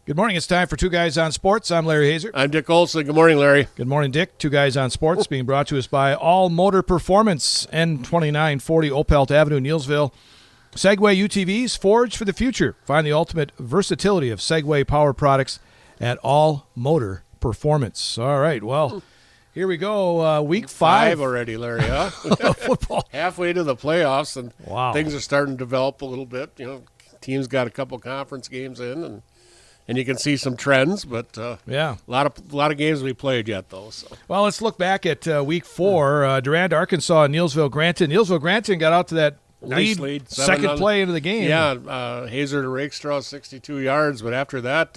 Good morning. It's time for Two Guys on Sports. I'm Larry Hazer. I'm Dick Olson. Good morning, Larry. Good morning, Dick. Two Guys on Sports being brought to us by All Motor Performance, N2940 Opelt Avenue, Neillsville. Segway UTVs, forged for the future. Find the ultimate versatility of Segway power products at All Motor Performance. All right, well, here we go. Week 5 already, Larry, huh? Football. Halfway to the playoffs, and Wow. things are starting to develop a little bit. You know, teams got a couple conference games in, and you can see some trends, but Yeah. a lot of games we played yet, though. So. Well, let's look back at Week 4. Durand, Arkansas, and Neillsville-Granton. Neillsville-Granton got out to that Nice lead. second play into the game. Yeah, Hazer to Rakestraw, 62 yards, but after that,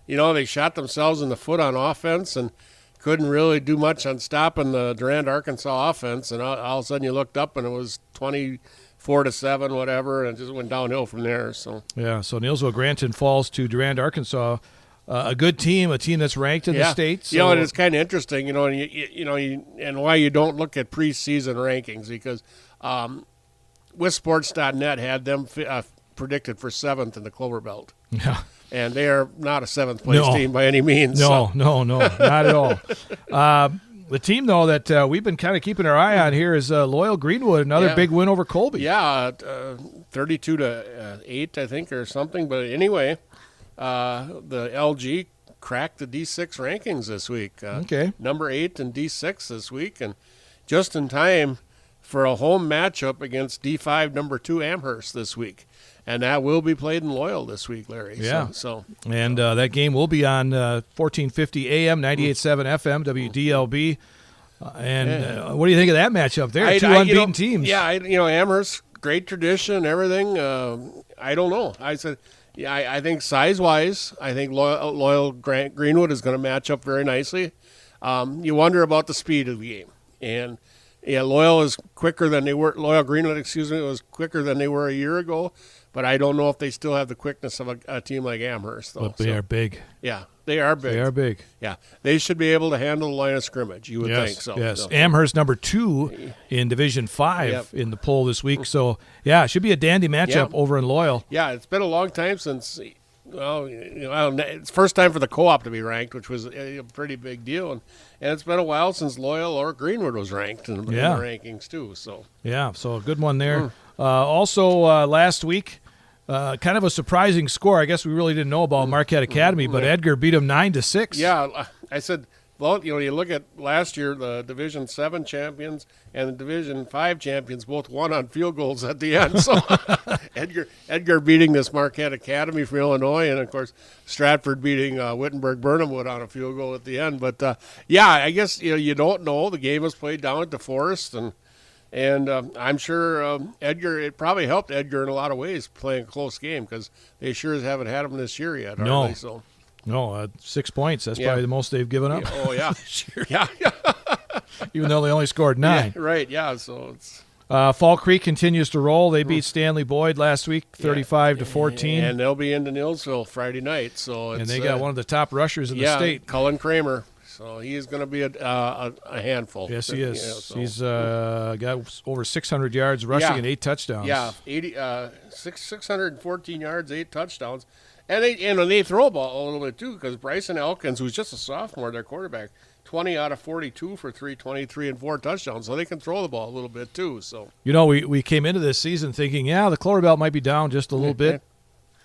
they shot themselves in the foot on offense and couldn't really do much on stopping the Durand, Arkansas offense, and all of a sudden you looked up and it was 24-7, whatever, and it just went downhill from there. So Neillsville-Granton falls to Durand, Arkansas, a good team, a team that's ranked in the state. So. And it's kind of interesting, and why you don't look at preseason rankings, because WithSports.net had them predicted for 7th in the Clover Belt. Yeah. And they are not a 7th-place team by any means. No, not at all. The team, though, that we've been kind of keeping our eye on here is Loyal Greenwood, another big win over Colby. Yeah, 32-8, I think, or something. But anyway, the LG cracked the D6 rankings this week. Okay. Number 8 in D6 this week, and just in time for a home matchup against D5 number 2 Amherst this week. And that will be played in Loyal this week, Larry. Yeah. And that game will be on 1450 AM, 98.7 FM, WDLB. What do you think of that matchup there? Two unbeaten teams. Yeah, Amherst, great tradition, everything. I don't know. I think size-wise, I think Loyal Greenwood is going to match up very nicely. You wonder about the speed of the game. And Loyal is quicker than they were. Loyal Greenwood, was quicker than they were a year ago. But I don't know if they still have the quickness of a team like Amherst, though. But they are big. Yeah, they are big. Yeah, they should be able to handle the line of scrimmage, you would think. So. Yes, so. Amherst number 2 in Division 5 in the poll this week. So, it should be a dandy matchup over in Loyal. Yeah, it's been a long time since – it's the first time for the co-op to be ranked, which was a pretty big deal. And it's been a while since Loyal or Greenwood was ranked in the rankings, too. So a good one there. Also, last week – kind of a surprising score. I guess we really didn't know about Marquette Academy, but Edgar beat them 9-6. Yeah, I said, well, you look at last year, the Division 7 champions and the Division 5 champions both won on field goals at the end. So Edgar beating this Marquette Academy from Illinois, and of course Stratford beating Wittenberg-Burnhamwood on a field goal at the end. But I guess you don't know. The game was played down at DeForest, and I'm sure it probably helped Edgar in a lot of ways playing a close game, because they sure haven't had him this year yet. No, 6 points. That's probably the most they've given up. Oh, yeah. Sure. Yeah. Even though they only scored 9. Yeah, right, yeah. So it's Fall Creek continues to roll. They beat Stanley Boyd last week, 35-14. And they'll be into Neillsville Friday night. And they got one of the top rushers in the state. Cullen Kramer. So he is going to be a handful. Yes, he is. He's got over 600 yards rushing and 8 touchdowns. Yeah, 614 yards, 8 touchdowns. And they throw a ball a little bit, too, because Bryson Elkins, who's just a sophomore, their quarterback, 20 out of 42 for 323 and 4 touchdowns. So they can throw the ball a little bit, too. So we came into this season thinking, the Clover Belt might be down just a little bit.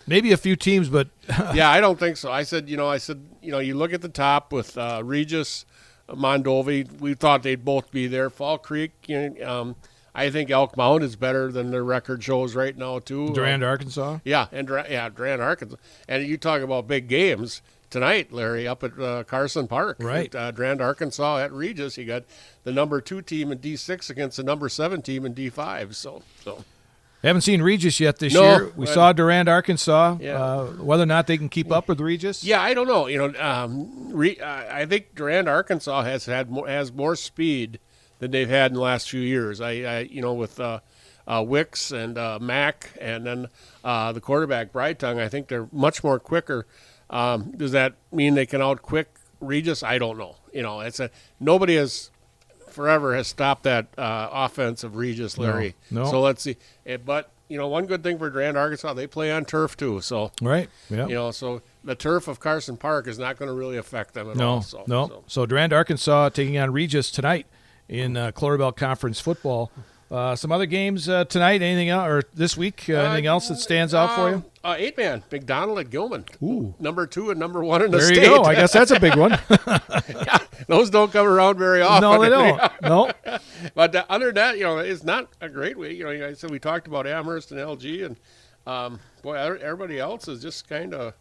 Maybe a few teams, but yeah, I don't think so. I said, you look at the top with Regis, Mondovi. We thought they'd both be there. Fall Creek, I think Elk Mound is better than their record shows right now too. Durand, Arkansas. Durand, Arkansas. And you talk about big games tonight, Larry, up at Carson Park. Right. Durand, Arkansas at Regis. You got the number 2 team in D6 against the number 7 team in D5. So. Haven't seen Regis yet this year. We saw Durand, Arkansas. Whether or not they can keep up with Regis. Yeah, I don't know. I think Durand, Arkansas has more speed than they've had in the last few years. With Wicks and Mack, and then the quarterback Breitung, I think they're much more quicker. Does that mean they can outquick Regis? I don't know. Nobody has forever has stopped that offense of Regis, Larry. No. So let's see. But one good thing for Durand, Arkansas, they play on turf too. So Right. Yeah. So the turf of Carson Park is not going to really affect them at No. all. No. So Durand, Arkansas taking on Regis tonight in Clarabelle Conference football. Some other games tonight, anything else, or this week, anything else that stands out for you? 8-man, McDonald at Gilman. Ooh. Number 2 and number 1 in the There state. you go. I guess that's a big one. Yeah, those don't come around very often. No, they don't. No. But other than that, it's not a great week. I said we talked about Amherst and LG, and everybody else is just kind of.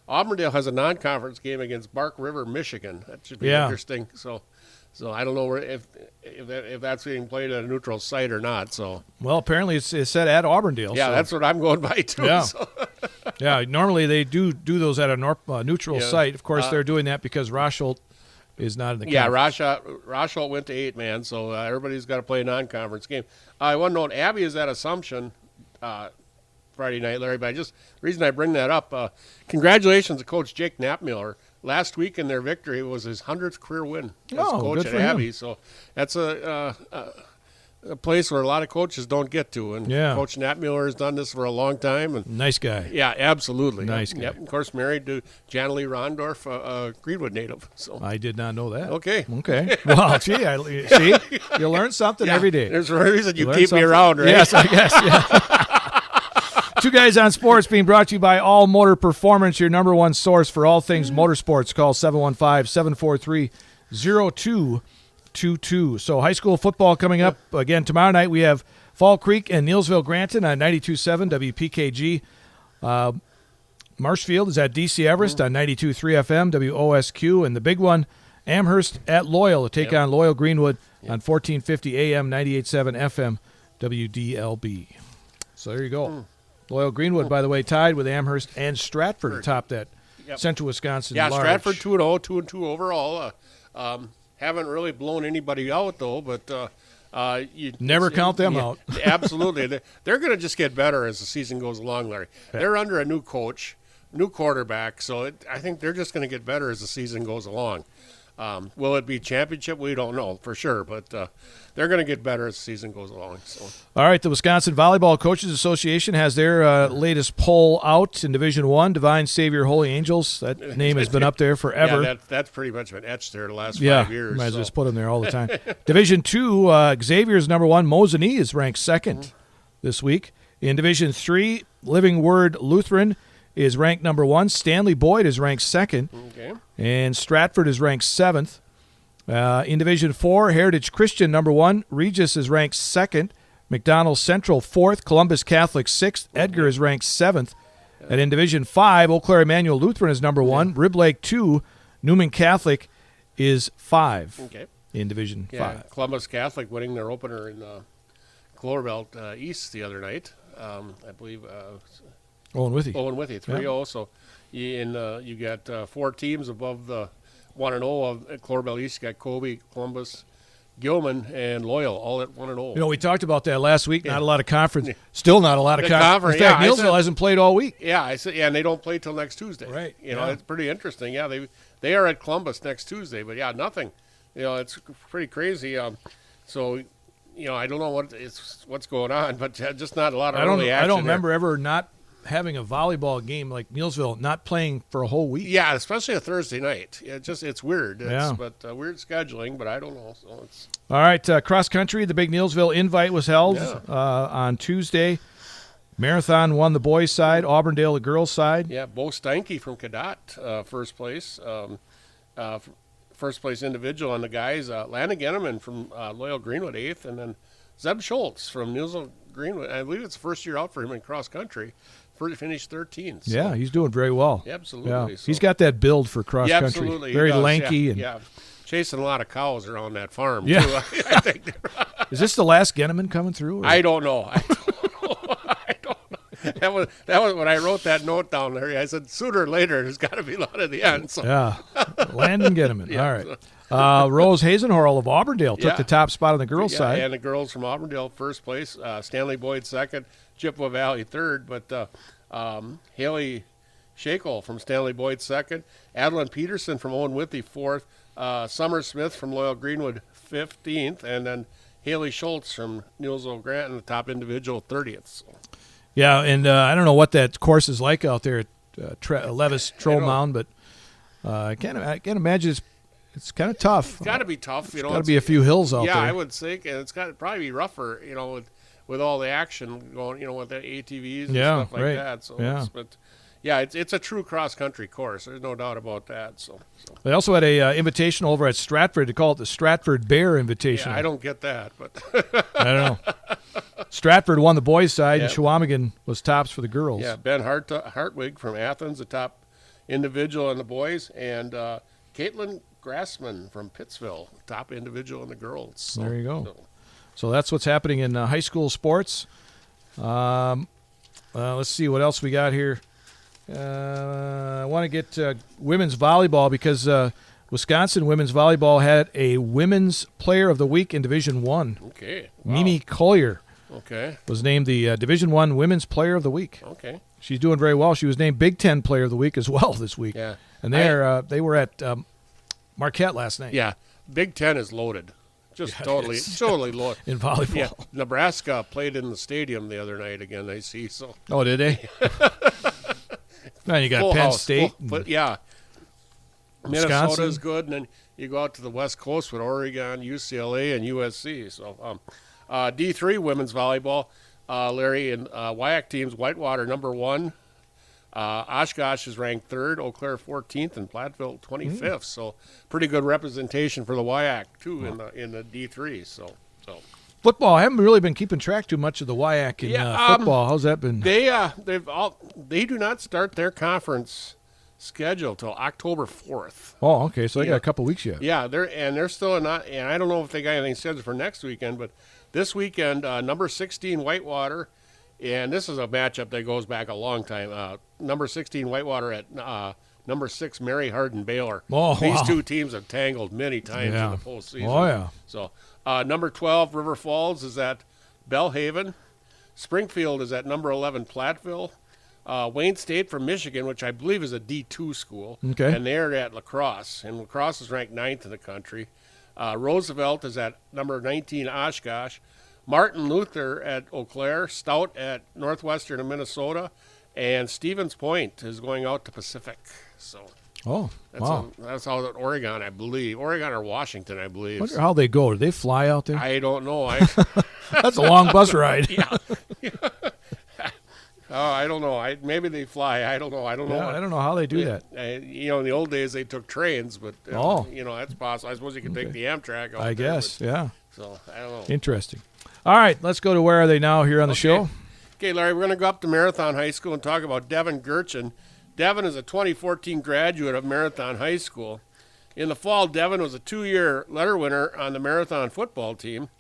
Auburndale has a non-conference game against Bark River, Michigan. That should be interesting. So I don't know if that's being played at a neutral site or not. So Well, apparently it's set at Auburndale. yeah, so. that's what I'm going by too. Yeah. So. Yeah, normally they do those at a neutral site. Of course, they're doing that because Rosholt is not in the Yeah, conference. Rosholt went to 8-man, so everybody's got to play a non-conference game. I want to note Abby is at Assumption Friday night, Larry. But the reason I bring that up, congratulations to Coach Jake Knappmiller. Last week in their victory was his 100th career win as coach good at for Abbey. him. So that's a place where a lot of coaches don't get to. And Coach Knappmiller has done this for a long time. And Nice guy. yeah, absolutely. Nice guy. Yep. Of course, married to Janalee Rondorf, a Greenwood native. So I did not know that. okay. Okay. Well, gee, see, you learn something every day. There's a reason you learn keep me something. around, right? Yes, I guess. Yeah. Two Guys on Sports being brought to you by All Motor Performance, your number one source for all things motorsports. Call 715-743-0222. So high school football coming up. Again, tomorrow night we have Fall Creek and Neillsville Granton on 92.7 WPKG. Marshfield is at DC Everest on 92.3 FM WOSQ. And the big one, Amherst at Loyal to take on Loyal Greenwood on 1450 AM 98.7 FM WDLB. So there you go. Loyal Greenwood, by the way, tied with Amherst and Stratford atop that Central Wisconsin large. Stratford 2-0, 2-2 overall. Haven't really blown anybody out, though, but you never count them out. Absolutely. They're going to just get better as the season goes along, Larry. They're under a new coach, new quarterback, so I think they're just going to get better as the season goes along. Will it be championship? We don't know for sure, but they're going to get better as the season goes along. So. All right, the Wisconsin Volleyball Coaches Association has their latest poll out in Division I, Divine Savior Holy Angels. That name has been up there forever. Yeah, that's pretty much been etched there the last 5 years. Might as well just put them there all the time. Division II, Xavier's number 1. Mosinee is ranked second this week. In Division III, Living Word Lutheran is ranked number 1. Stanley Boyd is ranked second. Okay. And Stratford is ranked 7th. In Division 4, Heritage Christian number 1. Regis is ranked 2nd. McDonald Central 4th. Columbus Catholic 6th. Edgar is ranked 7th. And in Division 5, Eau Claire Emmanuel Lutheran is number 1. Rib Lake 2. Newman Catholic is 5 in Division 5. Columbus Catholic winning their opener in Clarabelle East the other night. I believe Owen Withy. 3-0. So you got 4 teams above the 1-0 of Clarabelle East. You got Colby, Columbus, Gilman, and Loyal all at 1-0. You know, we talked about that last week. Not a lot of conference. Still not a lot of conference. In fact, Yeah, Neillsville hasn't played all week. Yeah, I said, and they don't play till next Tuesday. Right. It's pretty interesting. Yeah, they are at Columbus next Tuesday, but nothing. It's pretty crazy. So, I don't know what's going on, but just not a lot of early action. I don't there. remember ever not having a volleyball game like Neillsville not playing for a whole week. Yeah, especially a Thursday night. It's weird. Yeah. But weird scheduling, but I don't know. So it's All right, cross country, the big Neillsville invite was held on Tuesday. Marathon won the boys' side, Auburndale the girls' side. Yeah, Bo Steinke from Cadott, first place. First place individual on the guys. Landon Genneman from Loyal Greenwood, 8th, and then Zeb Schultz from Neillsville Greenwood. I believe it's the first year out for him in cross country. Finished 13th. So. Yeah, he's doing very well. Absolutely. Yeah. So. He's got that build for cross country. Absolutely. Very He does, lanky. Yeah. Chasing a lot of cows around that farm, Yeah. too. I think. Is this the last Genneman coming through? Or? I don't know. I don't know. That was when I wrote that note down there. I said, sooner or later, there's got to be a lot at the end. So. Yeah. Landon Genneman. All right. Rose Hazenhorl of Auburndale took the top spot on the girls' side. And the girls from Auburndale, first place. Stanley Boyd, second. Chippewa Valley, third. But Haley Shakel from Stanley Boyd, second. Adeline Peterson from Owen Withy, fourth. Summer Smith from Loyal Greenwood, 15th. And then Haley Schultz from Nielsville Grant in the top individual 30th. So. Yeah, and I don't know what that course is like out there at Levis Troll Mound, but I can't imagine it's kind of tough. It's got to be tough. There's got to be a few hills out there. Yeah, I would think, and it's got to probably be rougher, with all the action going, with the ATVs and stuff like that. So it's a true cross-country course. There's no doubt about that. So. They also had a invitation over at Stratford. They call it the Stratford Bear Invitational. Yeah, I don't get that, but I don't know. Stratford won the boys' side, and Chequamegon was tops for the girls. Yeah, Ben Hartwig from Athens, the top individual in the boys, and Caitlin Grassman from Pittsville, top individual in the girls. So, there you go. So that's what's happening in high school sports. Let's see what else we got here. I want to get women's volleyball because Wisconsin women's volleyball had a Women's Player of the Week in Division I. Okay. Wow. Mimi Collier was named the Division I Women's Player of the Week. Okay. She's doing very well. She was named Big Ten Player of the Week as well this week. Yeah. And they were at Marquette last night. Yeah. Big Ten is loaded. Just totally loaded. In volleyball. Yeah. Nebraska played in the stadium the other night again, I see. So. Oh, did they? Now you got Full Penn house, State. But yeah. Wisconsin. Minnesota's good, and then you go out to the West Coast with Oregon, UCLA, and USC. So D3 women's volleyball, Larry, and WIAC teams, Whitewater number 1. Oshkosh is ranked 3rd, Eau Claire 14th, and Platteville 25th. So pretty good representation for the WIAC too in the D3. So football. I haven't really been keeping track too much of the WIAC in football. How's that been? They do not start their conference schedule till October 4th. Oh, okay. So they got a couple weeks yet. Yeah, they're still not, and I don't know if they got anything scheduled for next weekend, but this weekend, number 16 Whitewater. And this is a matchup that goes back a long time. Number 16 Whitewater at number 6 Mary Hardin Baylor. Oh, These two teams have tangled many times in the postseason. Oh, yeah. So number 12 River Falls is at Bellhaven. Springfield is at number 11 Platteville. Wayne State from Michigan, which I believe is a D2 school. Okay. And they're at La Crosse. And La Crosse is ranked 9th in the country. Roosevelt is at number 19 Oshkosh. Martin Luther at Eau Claire, Stout at Northwestern of Minnesota, and Stevens Point is going out to Pacific. So that's how at Oregon, I believe. Oregon or Washington, I believe. I wonder how they go. Do they fly out there? I don't know. That's a long bus ride. Yeah. I don't know. Maybe they fly. I don't know. I don't know how they do that. In the old days they took trains, but that's possible. I suppose you could take the Amtrak out I guess, yeah. So I don't know. Interesting. All right, let's go to Where Are They Now here on the show. Okay, Larry, we're going to go up to Marathon High School and talk about Devin Gertchen. Devin is a 2014 graduate of Marathon High School. In the fall, Devin was a 2-year letter winner on the Marathon football team.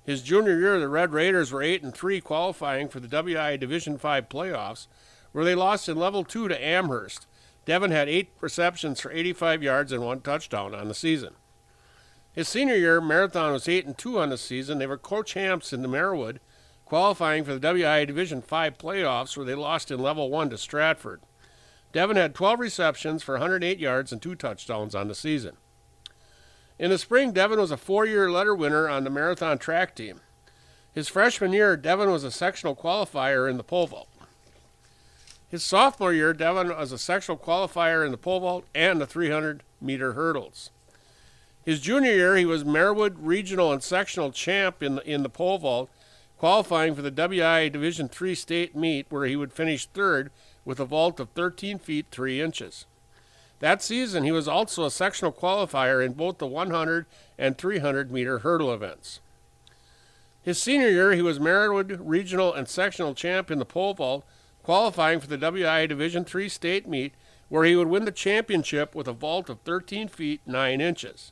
His junior year, the Red Raiders were 8-3, qualifying for the WI Division V playoffs, where they lost in Level 2 to Amherst. Devin had 8 receptions for 85 yards and 1 touchdown on the season. His senior year, Marathon was 8-2 on the season. They were co-champs in the Marewood, qualifying for the WI Division V playoffs, where they lost in Level 1 to Stratford. Devin had 12 receptions for 108 yards and 2 touchdowns on the season. In the spring, Devin was a 4-year letter winner on the Marathon track team. His freshman year, Devin was a sectional qualifier in the pole vault. His sophomore year, Devin was a sectional qualifier in the pole vault and the 300-meter hurdles. His junior year, he was Marewood regional and sectional champ in the pole vault, qualifying for the WI Division III state meet, where he would finish 3rd with a vault of 13 feet 3 inches. That season, he was also a sectional qualifier in both the 100 and 300-meter hurdle events. His senior year, he was Marewood regional and sectional champ in the pole vault, qualifying for the WI Division III state meet, where he would win the championship with a vault of 13 feet 9 inches.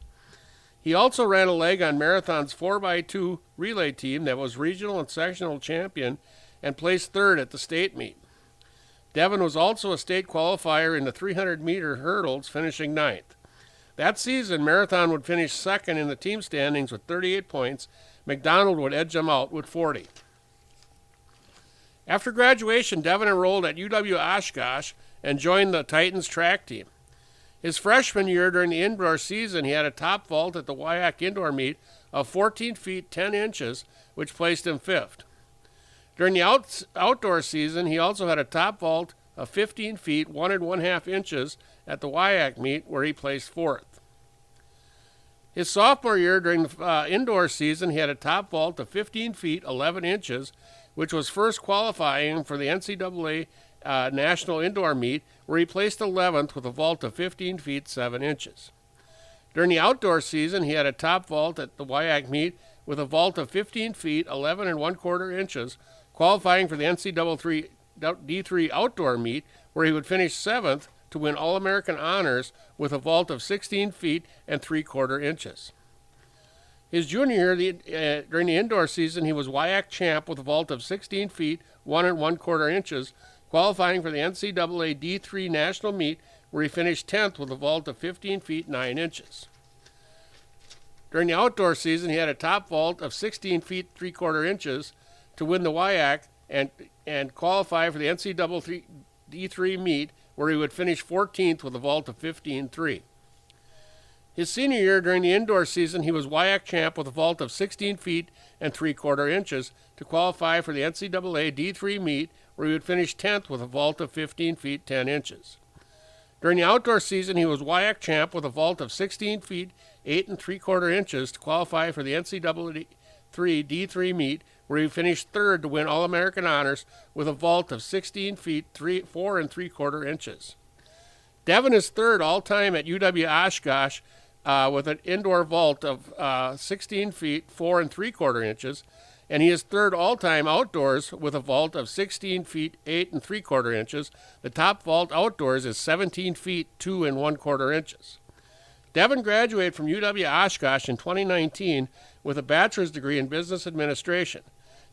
He also ran a leg on Marathon's 4x2 relay team that was regional and sectional champion and placed 3rd at the state meet. Devin was also a state qualifier in the 300-meter hurdles, finishing 9th. That season, Marathon would finish 2nd in the team standings with 38 points. McDonald would edge them out with 40. After graduation, Devin enrolled at UW Oshkosh and joined the Titans track team. His freshman year during the indoor season, he had a top vault at the Wyack Indoor Meet of 14 feet 10 inches, which placed him fifth. During the outdoor season, he also had a top vault of 15 feet 1 1/2 inches at the Wyack Meet, where he placed fourth. His sophomore year during the indoor season, he had a top vault of 15 feet 11 inches, which was first qualifying for the NCAA National Indoor Meet, where he placed 11th with a vault of 15 feet 7 inches. During the outdoor season, he had a top vault at the Wyack Meet with a vault of 15 feet 11 1/4 inches, qualifying for the NCAA D3 Outdoor Meet, where he would finish 7th to win All-American honors with a vault of 16 feet 3/4 inches. His junior year, during the indoor season, he was Wyack champ with a vault of 16 feet 1 1/4 inches, qualifying for the NCAA D3 National Meet, where he finished 10th with a vault of 15 feet 9 inches. During the outdoor season, he had a top vault of 16 feet 3/4 inches to win the Wyack and qualify for the NCAA D3 Meet, where he would finish 14th with a vault of 15.3. His senior year during the indoor season, he was Wyack champ with a vault of 16 feet 3/4 inches to qualify for the NCAA D3 Meet, where he would finish 10th with a vault of 15 feet 10 inches. During the outdoor season, he was Wyack champ with a vault of 16 feet 8 3/4 inches to qualify for the NCAA D3 Meet, where he finished third to win All-American honors with a vault of 16 feet 4 3/4 inches. Devin is third all-time at UW Oshkosh with an indoor vault of 16 feet 4 3/4 inches, and he is third all-time outdoors with a vault of 16 feet 8 3/4 inches. The top vault outdoors is 17 feet 2 1/4 inches. Devin graduated from UW Oshkosh in 2019 with a bachelor's degree in business administration.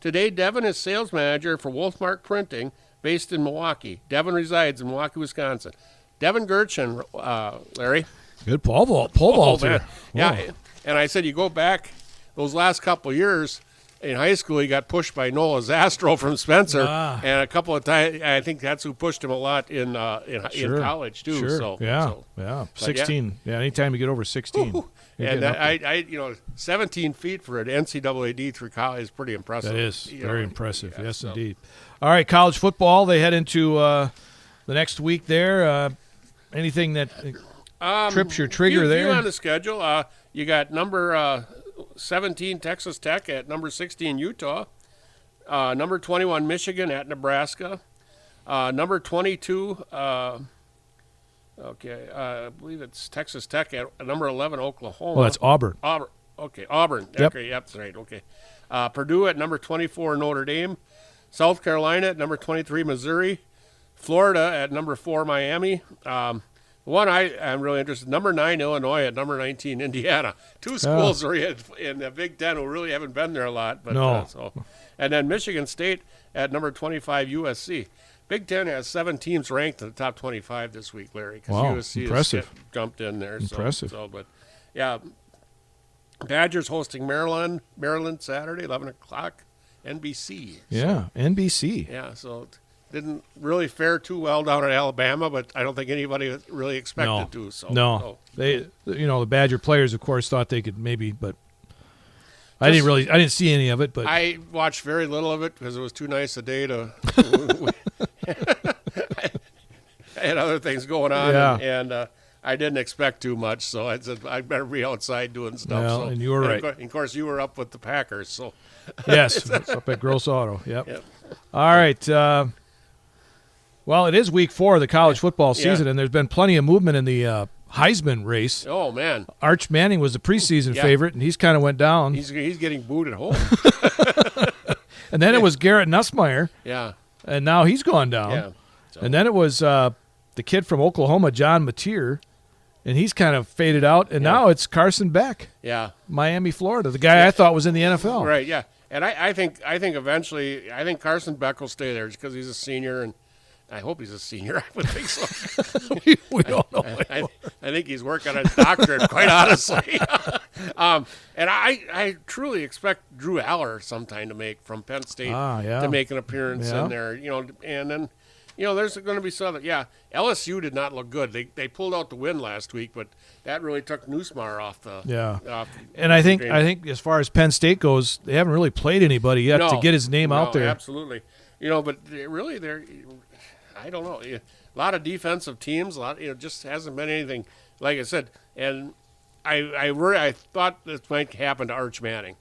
Today, Devin is sales manager for Wolfmark Printing, based in Milwaukee. Devin resides in Milwaukee, Wisconsin. Devin Gertchen, Larry. Good pole vaulter. Man. Yeah, and I said you go back those last couple of years in high school, he got pushed by Noah Zastro from Spencer, and a couple of times I think that's who pushed him a lot in college too. Sure. So, yeah. 16. Yeah, anytime you get over 16. And I 17 feet for an NCAA D3 college is pretty impressive. That is very impressive. Yeah, yes, indeed. All right, college football. They head into the next week there. Anything that trips your trigger there? On the schedule, you got number 17 Texas Tech at number 16 Utah, number 21 Michigan at Nebraska, number 22. I believe it's Texas Tech at number 11 Oklahoma. Oh, that's Auburn. Auburn. Yep. Okay, that's right. Okay. Purdue at number 24 Notre Dame, South Carolina at number 23 Missouri, Florida at number 4 Miami. The one I'm really interested in, number 9 Illinois at number 19 Indiana. Two schools are in the Big Ten who really haven't been there a lot. But, no. And then Michigan State at number 25 USC. Big Ten has 7 teams ranked in the top 25 this week, Larry. Wow, USC impressive. has jumped in there. Impressive. But yeah, Badgers hosting Maryland Saturday, 11 o'clock, NBC. Yeah, NBC. Yeah, so it didn't really fare too well down at Alabama, but I don't think anybody really expected to. So they, the Badger players, of course, thought they could maybe, but I didn't see any of it. But I watched very little of it because it was too nice a day to. I had other things going on, and I didn't expect too much, so I said I'd better be outside doing stuff. Well, and you were right. Of course, you were up with the Packers, so. Yes, it's up at Gross Auto. Yep. All right. Well, it is week 4 of the college football season, and there's been plenty of movement in the Heisman race. Oh, man. Arch Manning was the preseason favorite, and he's kind of went down. He's getting booed at home. And then it was Garrett Nussmeier. Yeah. And now he's gone down. Yeah. So. And then it was the kid from Oklahoma, John Mateer, and he's kind of faded out. And now it's Carson Beck. Yeah. Miami, Florida, the guy I thought was in the NFL. Right, yeah. And I think eventually, Carson Beck will stay there just because he's a senior, and I hope he's a senior. I would think so. We don't know. I think he's working on his doctorate, quite honestly. And I truly expect Drew Aller sometime to make from Penn State to make an appearance in there. And then, there's going to be some. Yeah, LSU did not look good. They pulled out the win last week, but that really took Newsmar off the. Yeah. Off And I think game. as far as Penn State goes, they haven't really played anybody yet to get his name out there. Absolutely. But they're. I don't know. A lot of defensive teams. Just hasn't been anything. Like I said, and I thought this might happen to Arch Manning.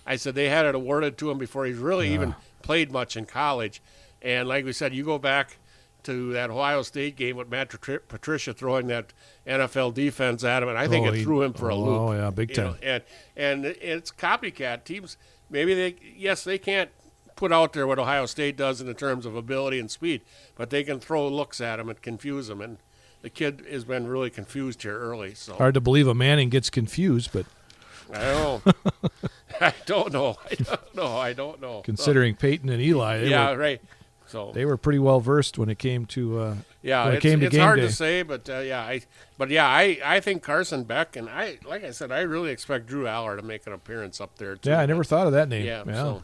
I said they had it awarded to him before he's really even played much in college. And like we said, you go back to that Ohio State game with Matt Patricia throwing that NFL defense at him, and I think it threw him for a loop. Oh, yeah, big time. And it's copycat teams. Maybe they can't put out there what Ohio State does in terms of ability and speed, but they can throw looks at him and confuse him. And the kid has been really confused here early. So hard to believe a Manning gets confused, but I don't know. I don't know. Considering Peyton and Eli, right. So they were pretty well versed when it came to it's game hard day. to say, but I think Carson Beck, and I really expect Drew Aller to make an appearance up there too. Yeah, I never thought of that name. Yeah. So,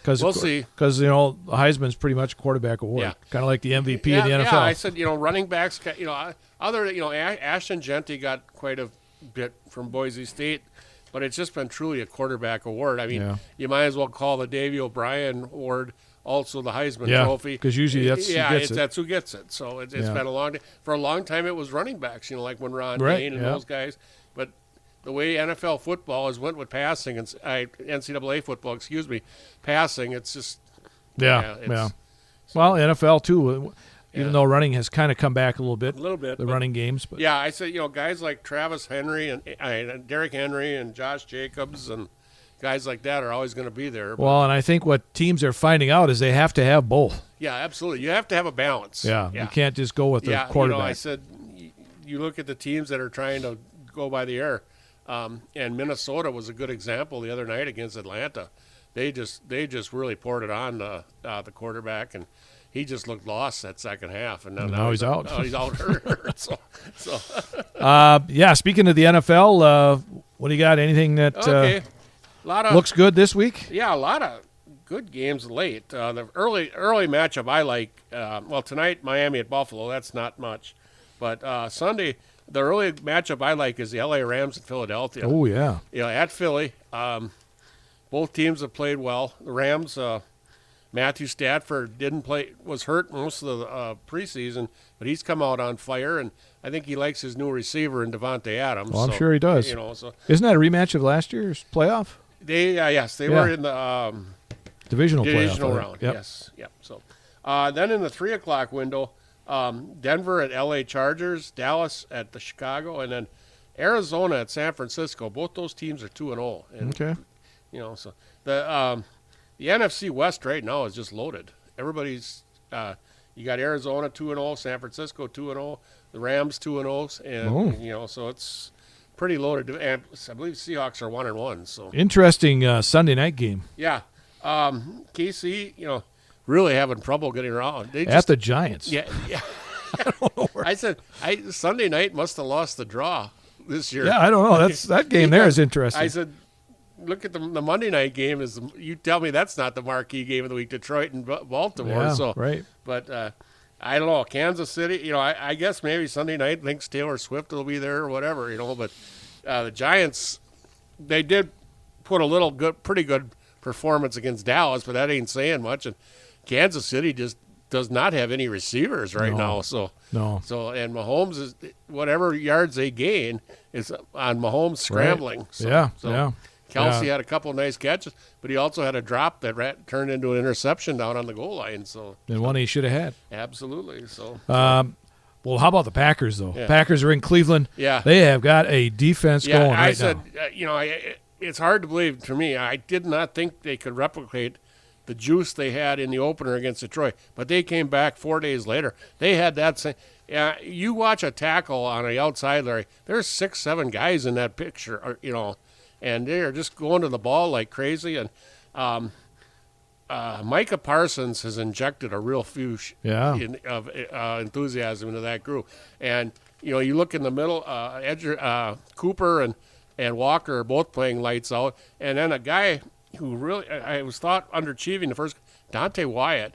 we'll see. Because the Heisman's pretty much a quarterback award, kind of like the MVP of the NFL. Yeah, I said running backs. Ashton Genty got quite a bit from Boise State, but it's just been truly a quarterback award. I mean, you might as well call the Davey O'Brien Award also the Heisman Trophy, because usually that's who gets it. So it's been for a long time it was running backs. Like when Ron Dane and those guys, but the way NFL football has went with passing and NCAA football, passing, it's just Well, NFL too. Even though running has kind of come back a little bit, the running games. But I said guys like Travis Henry and Derrick Henry and Josh Jacobs and guys like that are always going to be there. Well, and I think what teams are finding out is they have to have both. Yeah, absolutely. You have to have a balance. Yeah. You can't just go with the quarterback. I said you look at the teams that are trying to go by the air, and Minnesota was a good example the other night against Atlanta. They just really poured it on the quarterback, and he just looked lost that second half, and now he's out. He's out hurt. So. Speaking of the NFL, what do you got? Anything that looks good this week? Yeah, a lot of good games late. The early matchup I like. Tonight Miami at Buffalo. That's not much, but Sunday the early matchup I like is the LA Rams at Philadelphia. Oh yeah. At Philly. Both teams have played well. The Rams. Matthew Stafford was hurt most of the preseason, but he's come out on fire, and I think he likes his new receiver in Devontae Adams. Well, I'm sure he does. Isn't that a rematch of last year's playoff? They were in the divisional round. Yep. Yes, yep. So then in the 3:00 window, Denver at LA Chargers, Dallas at the Chicago, and then Arizona at San Francisco. Both those teams are 2-0. Okay. So the NFC West right now is just loaded. Everybody's you got Arizona 2-0, San Francisco 2-0, the Rams 2-0, and so it's pretty loaded. And I believe Seahawks are 1-1. So interesting Sunday night game. Yeah, KC, really having trouble getting around. At the Giants. Yeah. I don't know I said Sunday night must have lost the draw this year. Yeah, I don't know. That game there is interesting. I said, look at the Monday night game. You tell me that's not the marquee game of the week, Detroit and Baltimore. Yeah, right. But I don't know. Kansas City, I guess maybe Sunday night thinks Taylor Swift will be there or whatever, But the Giants, they did put pretty good performance against Dallas, but that ain't saying much. And Kansas City just does not have any receivers right now. So and Mahomes is whatever yards they gain is on Mahomes scrambling. Right. So Kelsey had a couple of nice catches, but he also had a drop that turned into an interception down on the goal line. So and one he should have had. Absolutely. So. Well, how about the Packers though? Yeah. Packers are in Cleveland. Yeah. They have got a defense going right now. It's hard to believe to me. I did not think they could replicate the juice they had in the opener against Detroit, but they came back 4 days later. They had that same. You watch a tackle on the outside, Larry. There's 6-7 guys in that picture, and they're just going to the ball like crazy. And Micah Parsons has injected a real fuse of enthusiasm into that group. And you look in the middle, Cooper and Walker are both playing lights out, and then a guy who really I was thought underachieving the first, Dante Wyatt,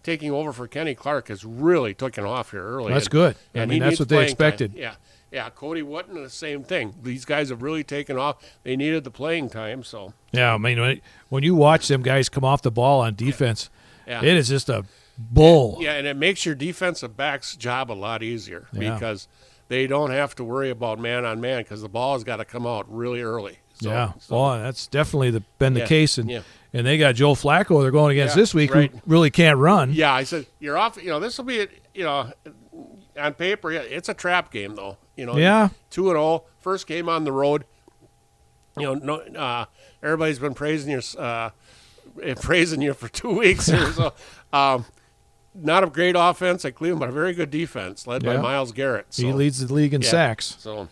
taking over for Kenny Clark has really taken off here early. That's good. And I mean, he that's needs what they playing time. expected. Yeah. Cody Wooten, the same thing. These guys have really taken off. They needed the playing time, so. Yeah, I mean, when you watch them guys come off the ball on defense, Yeah. it is just a bull. Yeah, and it makes your defensive back's job a lot easier because they don't have to worry about man-on-man because the ball has got to come out really early. So, Well, that's definitely been the Yeah, case, and yeah. and they got Joe Flacco they're going against Yeah, this week, right. who really can't run. Yeah, I said, you're off. This will be, on paper, it's a trap game, though. Yeah. 2-0, first game on the road. Everybody's been praising you for 2 weeks here. So, not a great offense at Cleveland, but a very good defense led by Yeah. Myles Garrett. So, He leads the league in yeah, sacks. So,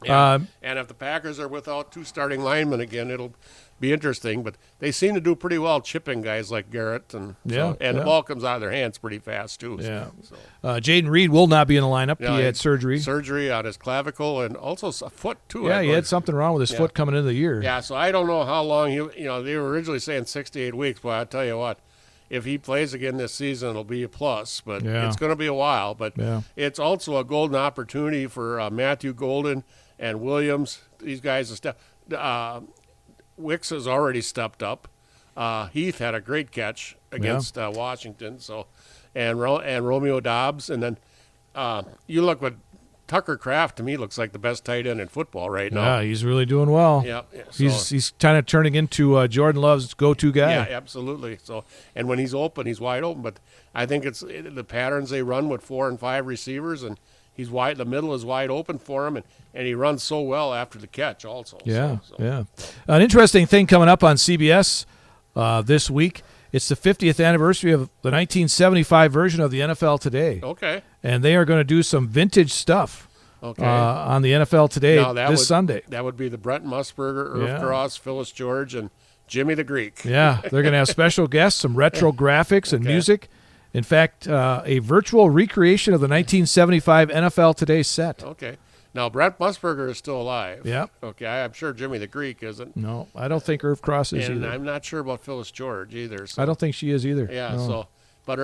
yeah. Um, And if the Packers are without 2 starting linemen again, it'll be interesting. But they seem to do pretty well chipping guys like Garrett, and Yeah, and yeah. the ball comes out of their hands pretty fast too. Yeah. So, Jaden Reed will not be in the lineup. Yeah, he had surgery. surgery on his clavicle and also a foot too. Yeah, I he believe. had something wrong with his foot coming into the year. Yeah, so I don't know how long they were originally saying 6 to 8 weeks, but I tell you what, if he plays again this season, it'll be a plus. But Yeah. it's going to be a while. But Yeah. it's also a golden opportunity for Matthew Golden and Williams. These guys have Wicks has already stepped up. Heath had a great catch against Washington. So, and Romeo Dobbs, and then you look what Tucker Kraft to me looks like the best tight end in football right now. Yeah, he's really doing well. Yeah, so- He's kind of turning into Jordan Love's go-to guy. Yeah, absolutely. So, and when he's open, he's wide open. But I think it's the patterns they run with 4 and 5 receivers, and he's wide. The middle is wide open for him, and he runs so well after the catch also. Yeah, So. yeah. An interesting thing coming up on CBS this week. It's the 50th anniversary of the 1975 version of the NFL Today, Okay. and they are going to do some vintage stuff Okay. on the NFL Today Now, this Sunday. That would be the Brent Musburger, Irv Yeah. Cross, Phyllis George, and Jimmy the Greek. Yeah, they're going to have special guests, some retro graphics and Okay. music. In fact, a virtual recreation of the 1975 NFL Today set. Okay. Now, Brent Musburger is still alive. Yeah. Okay. I'm sure Jimmy the Greek isn't. No, I don't think Irv Cross is And either. I'm not sure about Phyllis George either. So. I don't think she is either. Yeah. No. So, but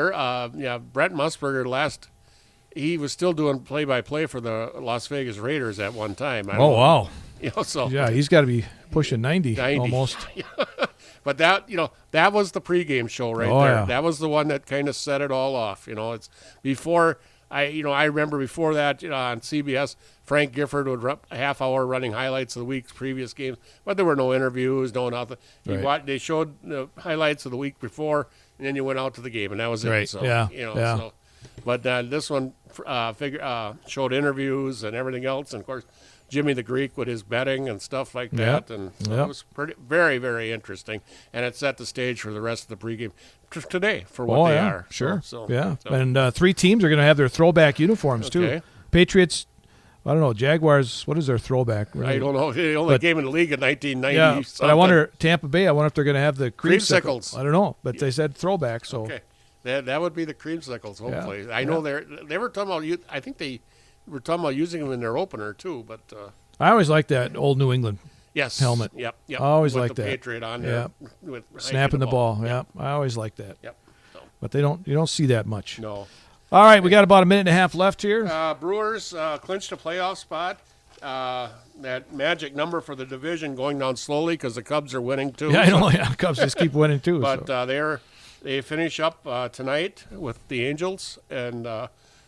Brent Musburger he was still doing play-by-play for the Las Vegas Raiders at one time. I don't Oh, know. wow. So Yeah, he's got to be pushing 90, 90. almost. But that was the pregame show right Oh, there. yeah. That was the one that kind of set it all off. It's before I remember before that on CBS, Frank Gifford would run a half hour running highlights of the week's previous games, but there were no interviews, no nothing. Right. They showed the highlights of the week before, and then you went out to the game, and that was it. Right. So, Yeah. Yeah. So, but this one showed interviews and everything else, and of course Jimmy the Greek with his betting and stuff like that, and so Yep. it was very, very interesting, and it set the stage for the rest of the pregame today for what they yeah, are. sure. So, yeah. so- And 3 teams are going to have their throwback uniforms, too. Okay. Patriots, I don't know, Jaguars, what is their throwback? I don't know. The only But- game in the league in 1990. Yeah, but I wonder, Tampa Bay, I wonder if they're going to have the Creamsicles. creamsicle. I don't know, but they said throwback, so. Okay, that would be the creamsicles. Hopefully, I know they were talking about. I think they were talking about using them in their opener too. But I always liked that old New England yes, helmet. Yep. I always with liked the that. Patriot on there. Yeah. With snapping the ball. Yeah, Yep. I always liked that. Yep. So, But you don't see that much. no. All right, we got about a minute and a half left here. Brewers clinched a playoff spot. That magic number for the division going down slowly because the Cubs are winning too. Yeah, I know. Yeah, Cubs just keep winning too. But so. they finish up tonight with the Angels, and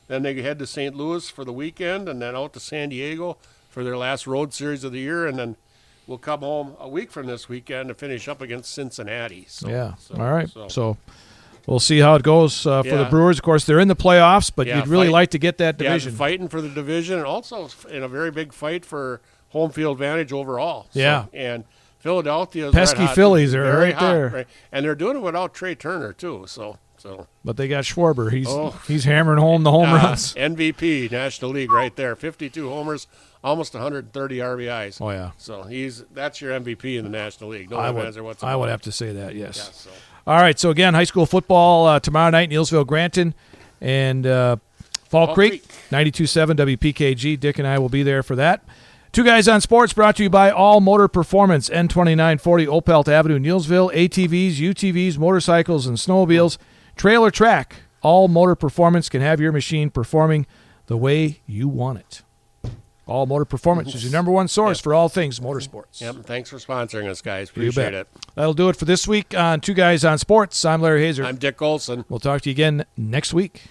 then they head to St. Louis for the weekend, and then out to San Diego for their last road series of the year, and then we'll come home a week from this weekend to finish up against Cincinnati. So, Yeah. so- All right. so- So we'll see how it goes for the Yeah. Brewers. Of course, they're in the playoffs, but Yeah, you'd really fight- like to get that yeah, division. fighting for the division, and also in a very big fight for home field advantage overall. So, Yeah. and Philadelphia is Pesky red hot. Phillies are Very right hot, there. right? And they're doing it without Trey Turner too. So. But they got Schwarber. Oh. He's hammering home the home runs. MVP National League right there, 52 homers, almost 130 RBIs. Oh yeah. So that's your MVP in the National League. No I matter what's would have to say that. Yeah, Yes. so. All right. So again, high school football tomorrow night, Neillsville, Granton, and Fall Creek, 92.7 WPKG. Dick and I will be there for that. Two Guys on Sports brought to you by All Motor Performance, N2940 Opelt Avenue, Neillsville. ATVs, UTVs, motorcycles, and snowmobiles. Trailer Track. All Motor Performance can have your machine performing the way you want it. All Motor Performance is your number one source for all things motorsports. Yep. Thanks for sponsoring us, guys. You Appreciate bet. it. That'll do it for this week on Two Guys on Sports. I'm Larry Hazer. I'm Dick Olson. We'll talk to you again next week.